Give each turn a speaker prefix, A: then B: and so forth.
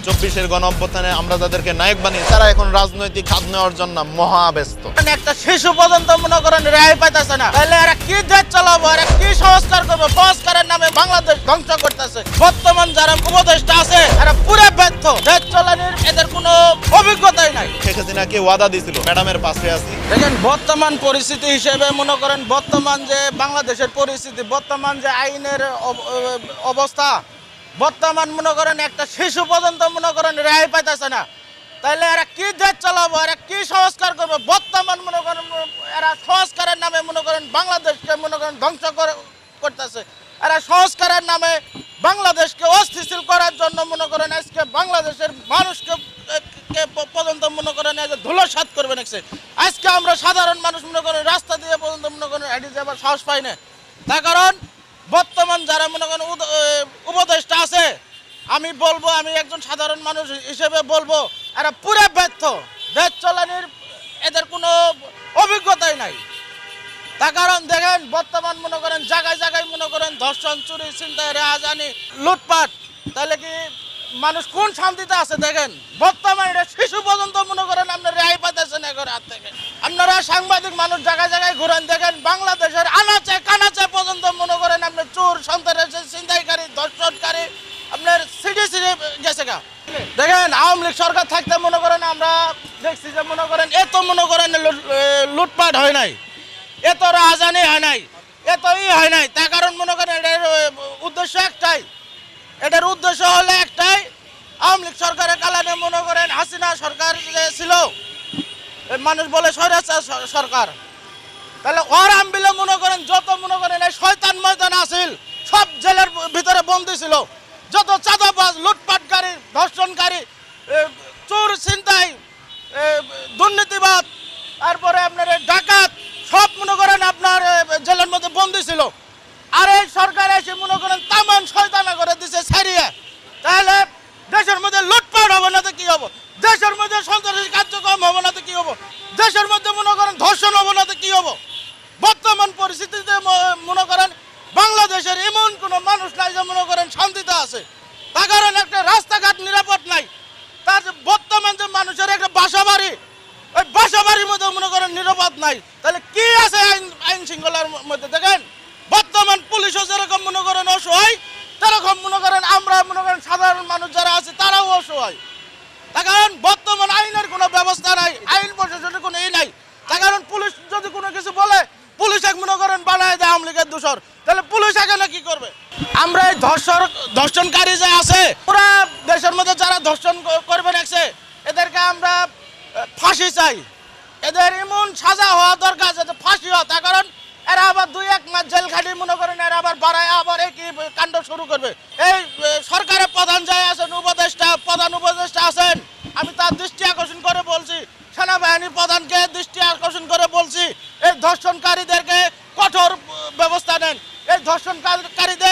A: 24-এর গণঅভ্যুত্থানে আমরা যাদেরকে নায়ক বানিয়ে তারা এখন রাজনৈতিক স্বাদ নেওয়ার জন্য মহাব্যস্ত।
B: একটা শিশু পর্যন্ত মনে করেন রেহাই পাইতেছে না, তাহলে এরা কি দেশ চালাবো, এরা কি সংস্কার করবে? সংস্কারের নামে বাংলাদেশ ধ্বংস করতেছে। বর্তমান যারা উপদেষ্টা আছে এরা পুরো ব্যর্থ, দেশ চালানোর এদের কোনো অভিজ্ঞতাই নাই।
A: শেখ হাসিনাকে ওয়াদা দিয়েছিল ম্যাডামের পাশে আছি।
B: দেখেন বর্তমান পরিস্থিতি হিসেবে মনে করেন বর্তমান যে বাংলাদেশের পরিস্থিতি, বর্তমান যে আইনের অবস্থা, বর্তমান মনে করেন একটা শিশু পর্যন্ত মনে করেন রেহাই পাইতেছে না, তাইলে এরা কি দেশ চালাবো, এরা কি সংস্কার করবে? বর্তমান মনে করেন এরা সংস্কারের নামে মনে করেন বাংলাদেশকে মনে করেন ধ্বংস করতেছে। এরা সংস্কারের নামে বাংলাদেশকে অস্থিতিশীল করার জন্য মনে করেন আজকে বাংলাদেশের মানুষকে পর্যন্ত মনে করেন ধুলোসাৎ করবে নাকছে। আজকে আমরা সাধারণ মানুষ মনে করেন রাস্তা দিয়ে পর্যন্ত মনে করেন হেঁটে যাবার সাহস পাই না। তার কারণ বর্তমান যারা মনে করেন উপদেষ্টা আছে, আমি বলবো, আমি একজন সাধারণ মানুষ হিসেবে বলবো, এরা পুরো ব্যর্থ, দেশ চালানোর এদের কোনো অভিজ্ঞতাই নাই। তার কারণ দেখেন বর্তমান মনে করেন জায়গায় জায়গায় মনে করেন ধর্ষণ, চুরি, ছিনতাই, রাহাজানি, লুটপাট, তাহলে কি মানুষ কোন শান্তিতে আছে? দেখেন বর্তমানে এটা শিশু পর্যন্ত মনে করেন আপনার রেহাই পাইতেছেন এর হাত থেকে। আপনারা সাংবাদিক মানুষ জায়গায় জায়গায় ঘুরেন, দেখেন বাংলাদেশের আনাচে কানাচে পর্যন্ত মনে করেন আপনার চোর, সন্ত্রাসী, ছিনতাইকারী, ধর্ষণকারী আপনার সিডি গেছে গা। দেখেন আওয়ামী লীগ সরকার থাকতে মনে করেন আমরা দেখছি যে মনে করেন এত মনে করেন লুটপাট হয় নাই, এত রাহাজানি হয় নাই, এত হয় নাই। তার কারণ মনে করেন এটার উদ্দেশ্য একটাই, এটার উদ্দেশ্য হলো একটাই, আওয়ামী লীগ সরকারের কারণে মনে করেন হাসিনা সরকার যে ছিল, মানুষ বলে স্বৈরাচার সরকার, তাহলে ওর আমবিলে মনে করেন যত মনে করেন এই শয়তান ময়দান আসিল সব জেলের ভিতরে বন্দী ছিল। যত চাঁদাবাজ, লুটপাটকারী, ধর্ষণকারী, চোর, ছিনতাই, দুর্নীতিবাদ, তারপরে আপনার ডাকাত সব মনে করেন আপনার জেলের মধ্যে বন্দী ছিল। আর এই সরকার এসে মনে করেন তামান শয়তানা করে দিছে ছাড়িয়ে, তাহলে দেশের মধ্যে লুটপাট হবে না তো কি হবো? দেশের মধ্যে সন্ত্রাসী কার্যক্রম হবে না তো কি হবো? দেশের মধ্যে মনে করেন ধর্ষণ হবে না তো কি হবো? বর্তমান পরিস্থিতিতে মনে করেন বাংলাদেশের এমন কোনো মানুষ নাই যে মনে করেন শান্তিতে আছে। তার কারণ একটা রাস্তাঘাট নিরাপদ নাই। তার বর্তমান যে মানুষের একটা বাসা বাড়ি, ওই বাসা বাড়ির মধ্যে মনে করেন নিরাপদ নাই, তাহলে কি আছে আইন শৃঙ্খলার মধ্যে? দেখেন বর্তমান পুলিশও যেরকম মনে করেন অসহায়, সেরকম মনে করেন আমরা মনে করেন সাধারণ মানুষ যারা আছে তারাও অসহায়। তার কারণ বর্তমান আইনের কোনো ব্যবস্থা নাই, আইন প্রশাসনের কোনো নাই। তার কারণ পুলিশ যদি কোনো কিছু বলে পুলিশ এক মনে করেন বানায় দেয় আওয়ামী লীগের দোষর, তাহলে পুলিশ এখানে কি করবে? আমরা এই ধর্ষণকারী যে আছে পুরা দেশের মধ্যে যারা ধর্ষণ করবে নাকছে এদেরকে আমরা ফাঁসি চাই, এদের এমন সাজা হওয়া দরকার যাতে ফাঁসি হয়। তার কারণ এরা আবার 2-1 মাস জেল খাটি মনে করেন এরা আবার বাড়ায় আবার একই কাণ্ড শুরু করবে। এই সরকারের প্রধান যাই আছেন, প্রধান উপদেষ্টা আছেন, আমি তার দৃষ্টি আকর্ষণ করে বলছি, সেনাবাহিনীর প্রধানকে দৃষ্টি আকর্ষণ করে বলছি, এই ধর্ষণকারীদেরকে কঠোর ব্যবস্থা নেন। এই ধর্ষণকারীদের